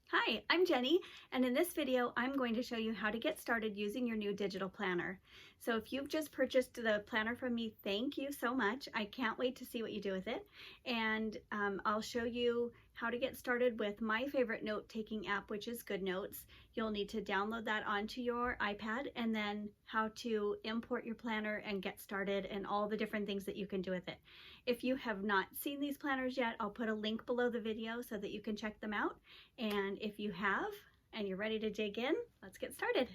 Hi, I'm Jenny, and in this video I'm going to show you how to get started using your new digital planner. So if you've just purchased the planner from me, thank you so much. I can't wait to see what you do with it. And I'll show you how to get started with my favorite note-taking app, which is GoodNotes. You'll need to download that onto your iPad, and then how to import your planner and get started and all the different things that you can do with it. If you have not seen these planners yet, I'll put a link below the video so that you can check them out. And if you have and you're ready to dig in, let's get started.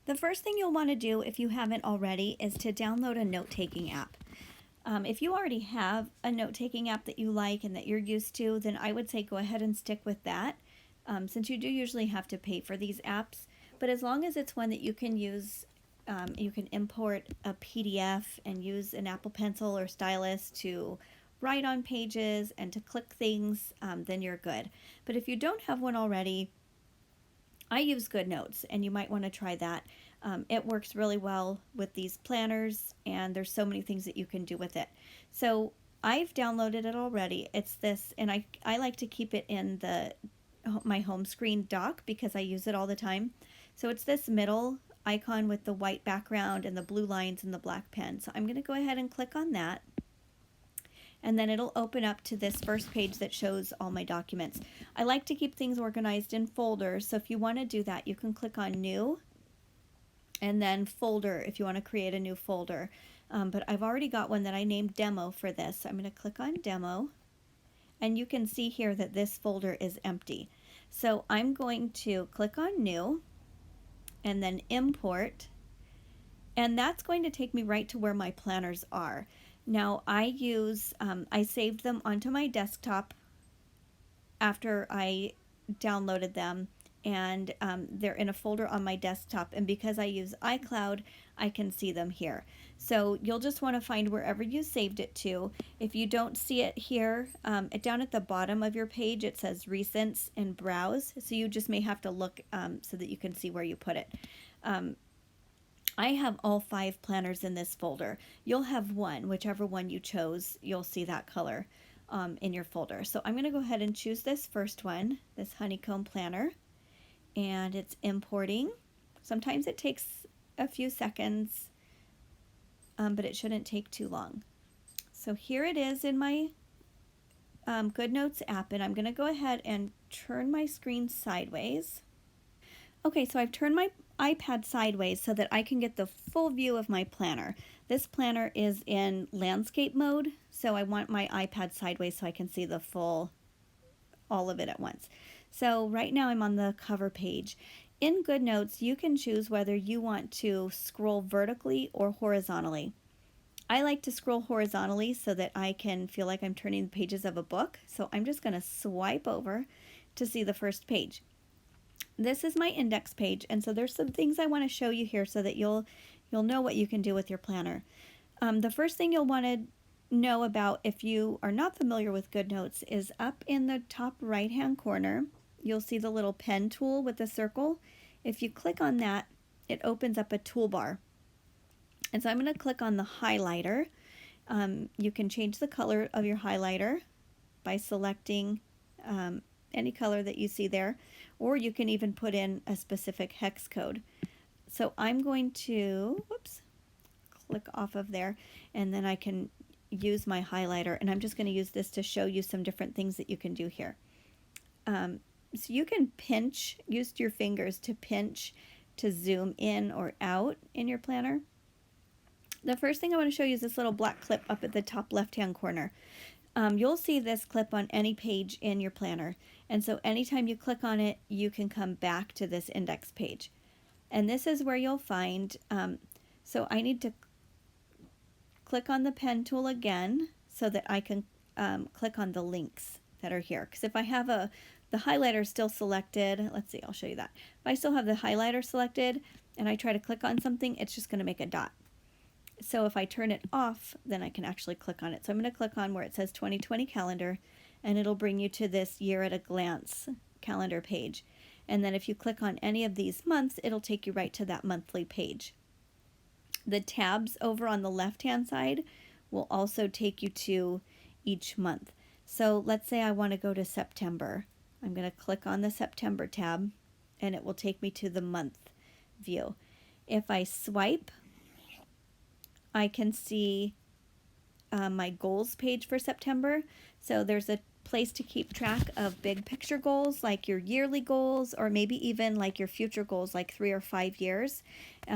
The first thing you'll want to do if you haven't already is to download a note-taking app. If you already have a note-taking app that you like and that you're used to, then I would say go ahead and stick with that, since you do usually have to pay for these apps. But as long as it's one that you can use, you can import a PDF and use an Apple Pencil or stylus to write on pages and to click things, then you're good. But if you don't have one already, I use GoodNotes, and you might want to try that. It works really well with these planners, and there's so many things that you can do with it. So I've downloaded it already. It's this, and I like to keep it in my home screen dock because I use it all the time. So it's this middle icon with the white background and the blue lines and the black pen. So I'm going to go ahead and click on that, and then it'll open up to this first page that shows all my documents. I like to keep things organized in folders, so if you want to do that, you can click on New and then Folder if you want to create a new folder. But I've already got one that I named Demo for this, so I'm going to click on Demo, and you can see here that this folder is empty. So I'm going to click on New and then Import, and that's going to take me right to where my planners are. Now I saved them onto my desktop after I downloaded them, and they're in a folder on my desktop, and because I use iCloud, I can see them here. So you'll just want to find wherever you saved it to. If you don't see it here, down at the bottom of your page it says Recents and Browse, so you just may have to look so that you can see where you put it. I have all 5 planners in this folder. You'll have one, whichever one you chose, you'll see that color in your folder. So I'm going to go ahead and choose this first one, this honeycomb planner, and it's importing. Sometimes it takes a few seconds, but it shouldn't take too long. So here it is in my GoodNotes app, and I'm going to go ahead and turn my screen sideways. Okay, so I've turned my iPad sideways so that I can get the full view of my planner. This planner is in landscape mode, so I want my iPad sideways so I can see the full, all of it at once. So right now I'm on the cover page. In GoodNotes, you can choose whether you want to scroll vertically or horizontally. I like to scroll horizontally so that I can feel like I'm turning the pages of a book, so I'm just going to swipe over to see the first page. This is my index page, and so there's some things I want to show you here so that you'll know what you can do with your planner. The first thing you'll want to know about if you are not familiar with GoodNotes is up in the top right hand corner you'll see the little pen tool with the circle. If you click on that, it opens up a toolbar, and so I'm going to click on the highlighter. You can change the color of your highlighter by selecting any color that you see there, or you can even put in a specific hex code. So I'm going to, click off of there, and then I can use my highlighter, and I'm just going to use this to show you some different things that you can do here. So you can pinch, use your fingers to pinch to zoom in or out in your planner. The first thing I want to show you is this little black clip up at the top left-hand corner. You'll see this clip on any page in your planner, and so anytime you click on it, you can come back to this index page. And this is where you'll find, so I need to click on the pen tool again so that I can click on the links that are here. Because if I have the highlighter still selected, let's see, I'll show you that. If I still have the highlighter selected and I try to click on something, it's just going to make a dot. So if I turn it off, then I can actually click on it. So I'm going to click on where it says 2020 calendar, and it'll bring you to this year at a glance calendar page. And then if you click on any of these months, it'll take you right to that monthly page. The tabs over on the left-hand side will also take you to each month. So let's say I want to go to September. I'm going to click on the September tab and it will take me to the month view. If I swipe, I can see my goals page for September. So there's a place to keep track of big picture goals, like your yearly goals, or maybe even like your future goals, like 3 or 5 years.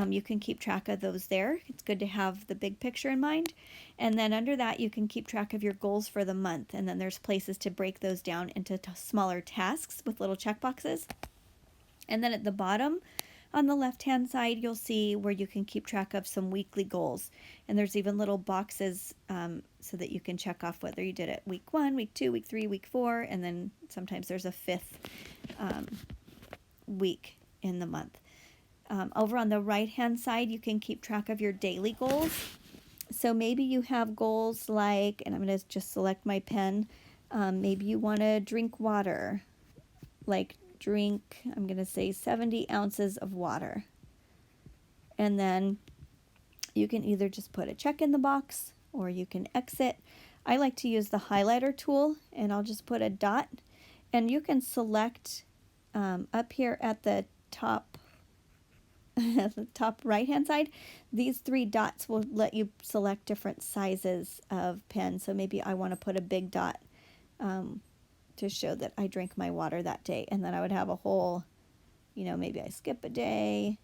You can keep track of those there. It's good to have the big picture in mind. And then under that, you can keep track of your goals for the month. And then there's places to break those down into smaller tasks with little check boxes. And then at the bottom, on the left-hand side, you'll see where you can keep track of some weekly goals. And there's even little boxes so that you can check off whether you did it week 1, week 2, week 3, week 4, and then sometimes there's a 5th week in the month. Over on the right-hand side, you can keep track of your daily goals. So maybe you have goals like, and I'm going to just select my pen, maybe you want to drink water, like drink, I'm going to say 70 ounces of water. And then you can either just put a check in the box or you can exit. I like to use the highlighter tool and I'll just put a dot, and you can select up here at the top the top right hand side, these 3 dots will let you select different sizes of pen. So maybe I want to put a big dot to show that I drank my water that day, and then I would have a whole, maybe I skip a day,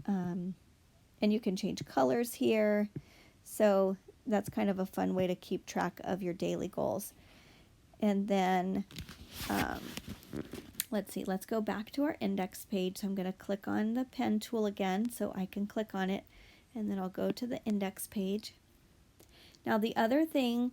and you can change colors here. So that's kind of a fun way to keep track of your daily goals. And then let's see, let's go back to our index page. So I'm going to click on the pen tool again so I can click on it, and then I'll go to the index page. Now the other thing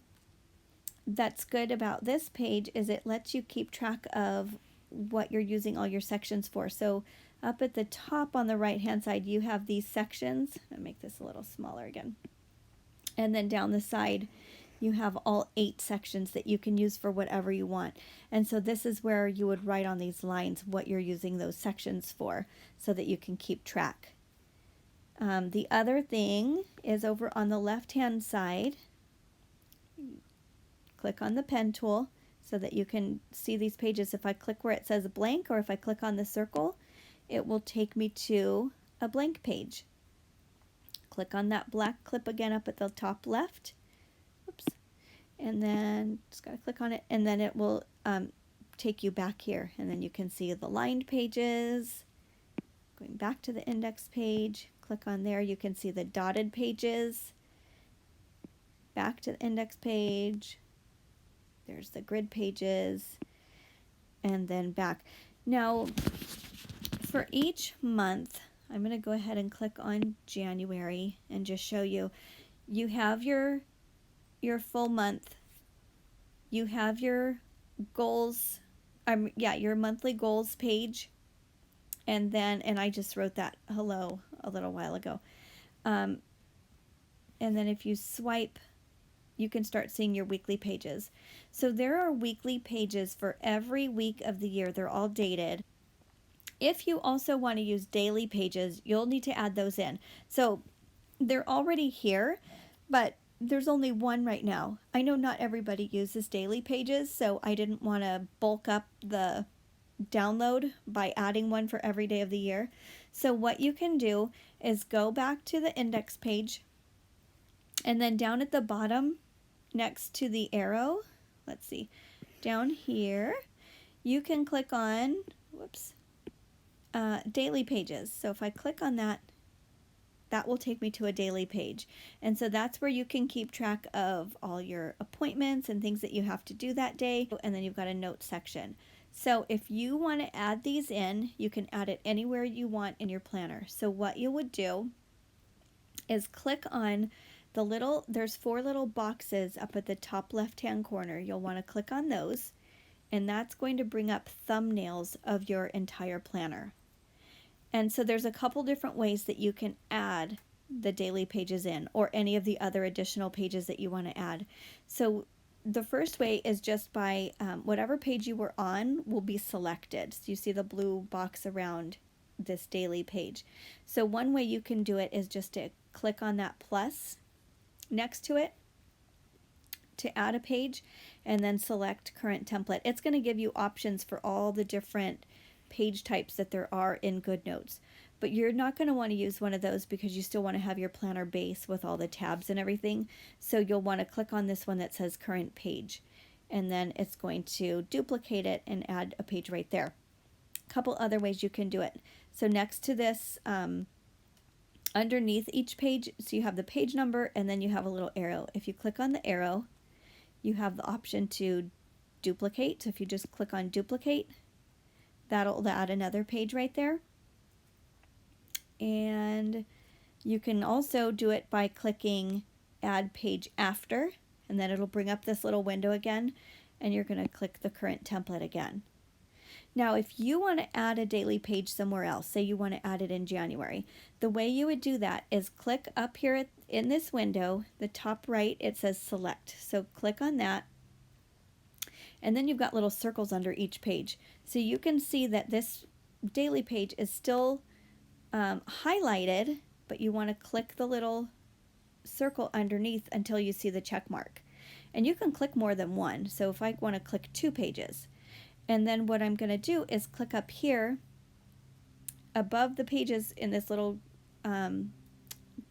that's good about this page is it lets you keep track of what you're using all your sections for. So up at the top on the right hand side, you have these sections. I'll make this a little smaller again. And then down the side, you have all 8 sections that you can use for whatever you want. And so this is where you would write on these lines what you're using those sections for so that you can keep track. The other thing is over on the left hand side, click on the pen tool so that you can see these pages. If I click where it says blank, or if I click on the circle, it will take me to a blank page. Click on that black clip again up at the top left. Oops. And then just got to click on it, and then it will take you back here, and then you can see the lined pages. Going back to the index page, click on there, you can see the dotted pages. Back to the index page. There's the grid pages, and then back. Now, for each month, I'm going to go ahead and click on January and just show you. You have your full month. You have your goals, your monthly goals page, and I just wrote that hello a little while ago. And then if you swipe, you can start seeing your weekly pages. So there are weekly pages for every week of the year. They're all dated. If you also want to use daily pages, you'll need to add those in. So they're already here, but there's only one right now. I know not everybody uses daily pages, so I didn't want to bulk up the download by adding one for every day of the year. So what you can do is go back to the index page, and then down at the bottom next to the arrow, let's see, down here, you can click on, daily pages. So if I click on that, that will take me to a daily page. And so that's where you can keep track of all your appointments and things that you have to do that day. And then you've got a notes section. So if you want to add these in, you can add it anywhere you want in your planner. So what you would do is click on there's 4 little boxes up at the top left-hand corner. You'll want to click on those, and that's going to bring up thumbnails of your entire planner. And so there's a couple different ways that you can add the daily pages in, or any of the other additional pages that you want to add. So the first way is just by whatever page you were on will be selected. So you see the blue box around this daily page. So one way you can do it is just to click on that plus next to it to add a page and then select current template. It's going to give you options for all the different page types that there are in GoodNotes. But you're not going to want to use one of those because you still want to have your planner base with all the tabs and everything. So you'll want to click on this one that says current page, and then it's going to duplicate it and add a page right there. A couple other ways you can do it. So next to this, underneath each page, so you have the page number and then you have a little arrow. If you click on the arrow, you have the option to duplicate. So if you just click on duplicate, that'll add another page right there. And you can also do it by clicking add page after, and then it'll bring up this little window again, and you're going to click the current template again. Now, if you want to add a daily page somewhere else, say you want to add it in January, the way you would do that is click up here in this window, the top right, it says select. So click on that, and then you've got little circles under each page. So you can see that this daily page is still highlighted, but you want to click the little circle underneath until you see the check mark. And you can click more than one. So if I want to click 2 pages, and then what I'm going to do is click up here above the pages in this little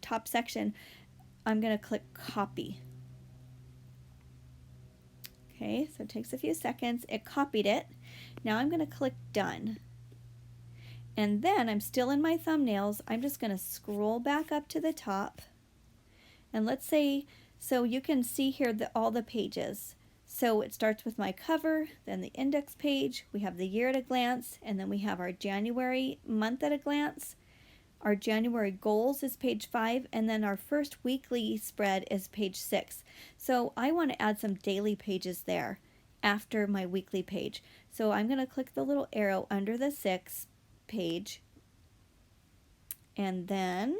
top section, I'm going to click copy. Okay, so it takes a few seconds. It copied it. Now I'm going to click done. And then I'm still in my thumbnails. I'm just going to scroll back up to the top. And let's say, so you can see here all the pages. So it starts with my cover, then the index page, we have the year at a glance, and then we have our January month at a glance. Our January goals is page 5, and then our first weekly spread is page 6. So I want to add some daily pages there after my weekly page. So I'm going to click the little arrow under the 6 page, and then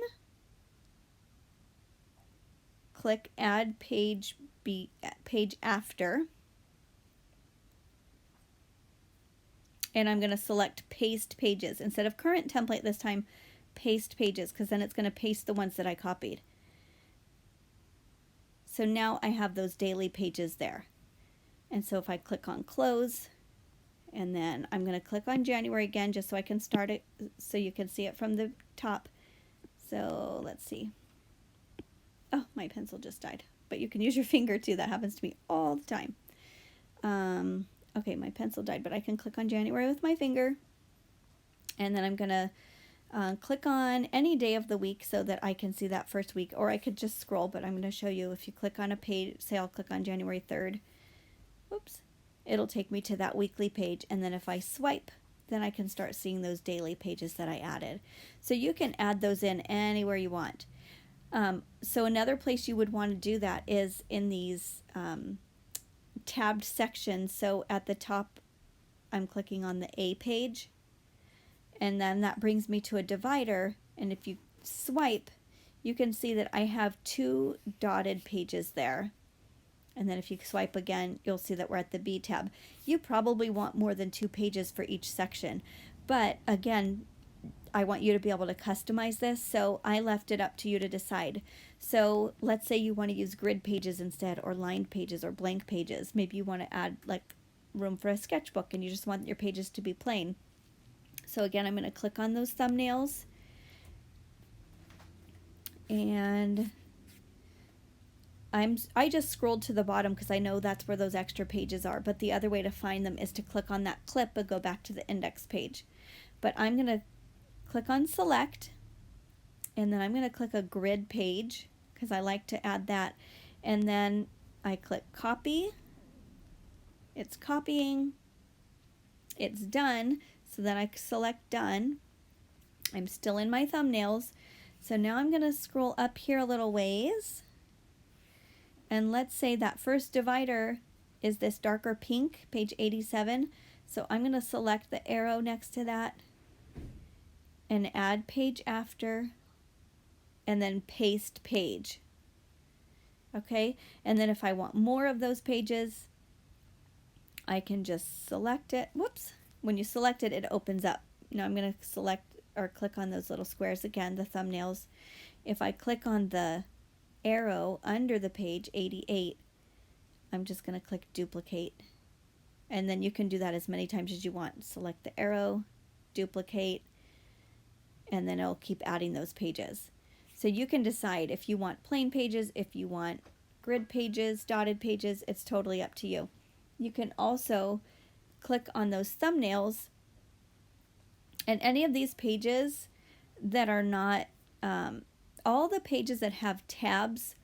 click add page after, and I'm going to select paste pages instead of current template this time, paste pages, because then it's going to paste the ones that I copied. So now I have those daily pages there. And so if I click on close, and then I'm going to click on January again just so I can start it so you can see it from the top. So let's see. Oh, my pencil just died. But you can use your finger too. That happens to me all the time. Okay, my pencil died, but I can click on January with my finger. And then I'm going to click on any day of the week so that I can see that first week. Or I could just scroll, but I'm going to show you if you click on a page, say I'll click on January 3rd. Whoops. It'll take me to that weekly page, and then if I swipe, then I can start seeing those daily pages that I added. So you can add those in anywhere you want. So another place you would want to do that is in these tabbed sections. So at the top, I'm clicking on the A page, and then that brings me to a divider, and if you swipe, you can see that I have 2 dotted pages there. And then if you swipe again, you'll see that we're at the B tab. You probably want more than 2 pages for each section. But again, I want you to be able to customize this, so I left it up to you to decide. So let's say you want to use grid pages instead, or lined pages, or blank pages. Maybe you want to add like room for a sketchbook and you just want your pages to be plain. So again, I'm going to click on those thumbnails. And I just scrolled to the bottom because I know that's where those extra pages are, but the other way to find them is to click on that clip and go back to the index page. But I'm going to click on select, and then I'm going to click a grid page because I like to add that, and then I click copy. It's copying. It's done, so then I select done. I'm still in my thumbnails, so now I'm going to scroll up here a little ways. And let's say that first divider is this darker pink, page 87. So I'm going to select the arrow next to that and add page after, and then paste page. Okay, and then if I want more of those pages, I can just select it. Whoops, when you select it, it opens up. Now I'm going to select or click on those little squares again, the thumbnails. If I click on the arrow under the page 88, I'm just going to click duplicate. And then you can do that as many times as you want. Select the arrow, duplicate, and then it'll keep adding those pages. So you can decide if you want plain pages, if you want grid pages, dotted pages, it's totally up to you. You can also click on those thumbnails, and any of these pages that are not, all the pages that have tabs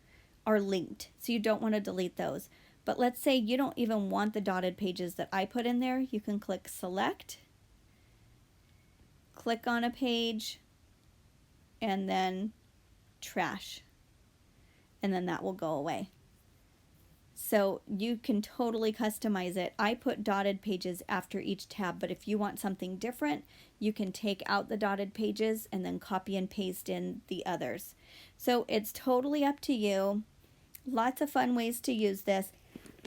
are linked, so you don't want to delete those. But let's say you don't even want the dotted pages that I put in there. You can click select, click on a page, and then trash, and then that will go away. So you can totally customize it. I put dotted pages after each tab, but if you want something different, you can take out the dotted pages and then copy and paste in the others. So it's totally up to you. Lots of fun ways to use this.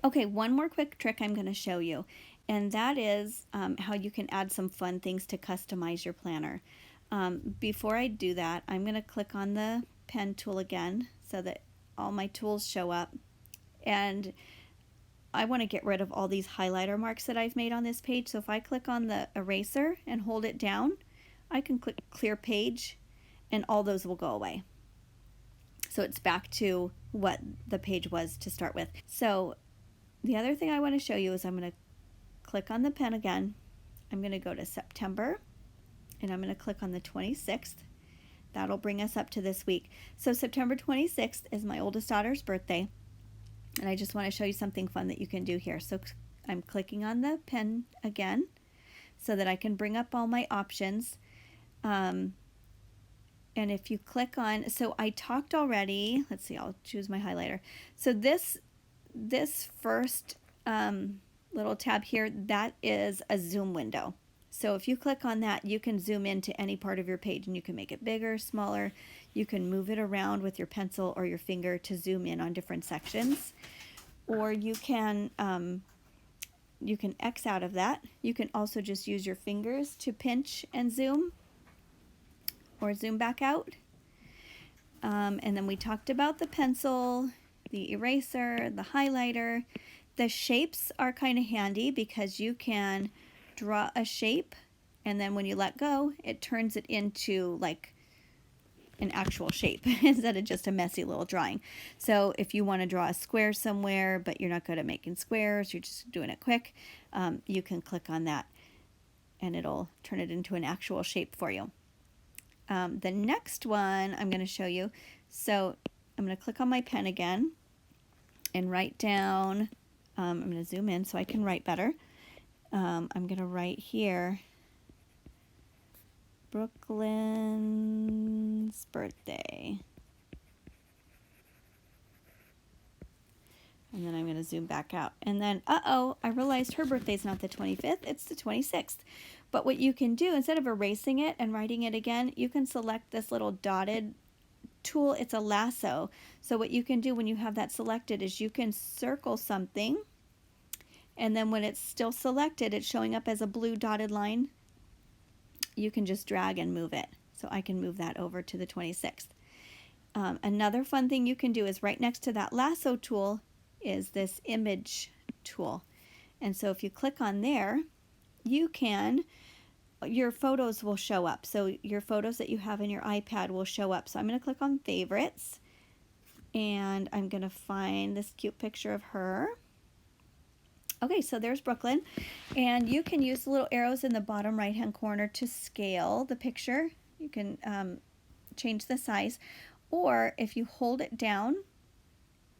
Okay, one more quick trick I'm going to show you, and that is how you can add some fun things to customize your planner. Before I do that, I'm going to click on the pen tool again so that all my tools show up. And I want to get rid of all these highlighter marks that I've made on this page. So if I click on the eraser and hold it down, I can click clear page and all those will go away. So it's back to what the page was to start with. So the other thing I want to show you is I'm going to click on the pen again. I'm going to go to September and I'm going to click on the 26th. That'll bring us up to this week. So September 26th is my oldest daughter's birthday. And I just want to show you something fun that you can do here. So I'm clicking on the pen again so that I can bring up all my options. And if you click on, so I talked already, let's see, I'll choose my highlighter. So this first little tab here, that is a zoom window. So if you click on that, you can zoom into any part of your page and you can make it bigger, smaller. You can move it around with your pencil or your finger to zoom in on different sections. Or you can X out of that. You can also just use your fingers to pinch and zoom or zoom back out. And then we talked about the pencil, the eraser, the highlighter. The shapes are kind of handy because you can draw a shape and then when you let go, it turns it into like an actual shape instead of just a messy little drawing. So if you want to draw a square somewhere, but you're not good at making squares, you're just doing it quick, you can click on that and it'll turn it into an actual shape for you. The next one I'm going to show you. So I'm going to click on my pen again and write down, I'm going to zoom in so I can write better. I'm going to write here, Brooklyn's birthday. And then I'm going to zoom back out. And then, I realized her birthday's not the 25th, it's the 26th. But what you can do, instead of erasing it and writing it again, you can select this little dotted tool. It's a lasso. So what you can do when you have that selected is you can circle something. And then when it's still selected, it's showing up as a blue dotted line. You can just drag and move it. So I can move that over to the 26th. Another fun thing you can do is right next to that lasso tool is this image tool. And so if you click on there, your photos will show up. So your photos that you have in your iPad will show up. So I'm going to click on favorites and I'm going to find this cute picture of her. Okay, so there's Brooklyn, and you can use the little arrows in the bottom right hand corner to scale the picture. You can change the size, or if you hold it down,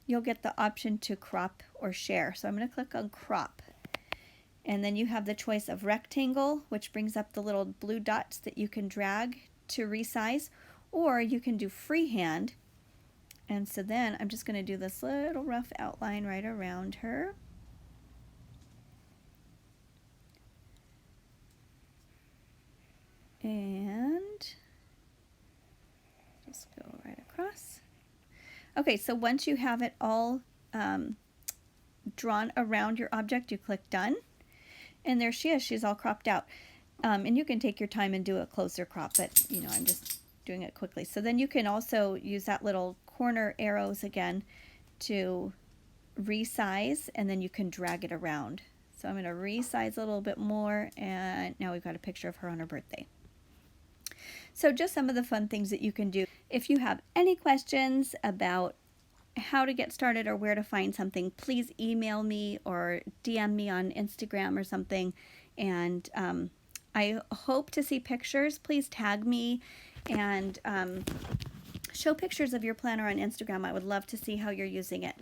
you'll get the option to crop or share. So I'm going to click on crop, and then you have the choice of rectangle, which brings up the little blue dots that you can drag to resize, or you can do freehand. And so then I'm just going to do this little rough outline right around her. And just go right across. Okay, so once you have it all drawn around your object, you click done. And there she is. She's all cropped out. And you can take your time and do a closer crop, but you know, I'm just doing it quickly. So then you can also use that little corner arrows again to resize, and then you can drag it around. So I'm going to resize a little bit more, and now we've got a picture of her on her birthday. So just some of the fun things that you can do. If you have any questions about how to get started or where to find something, please email me or DM me on Instagram or something. And I hope to see pictures. Please tag me and show pictures of your planner on Instagram. I would love to see how you're using it.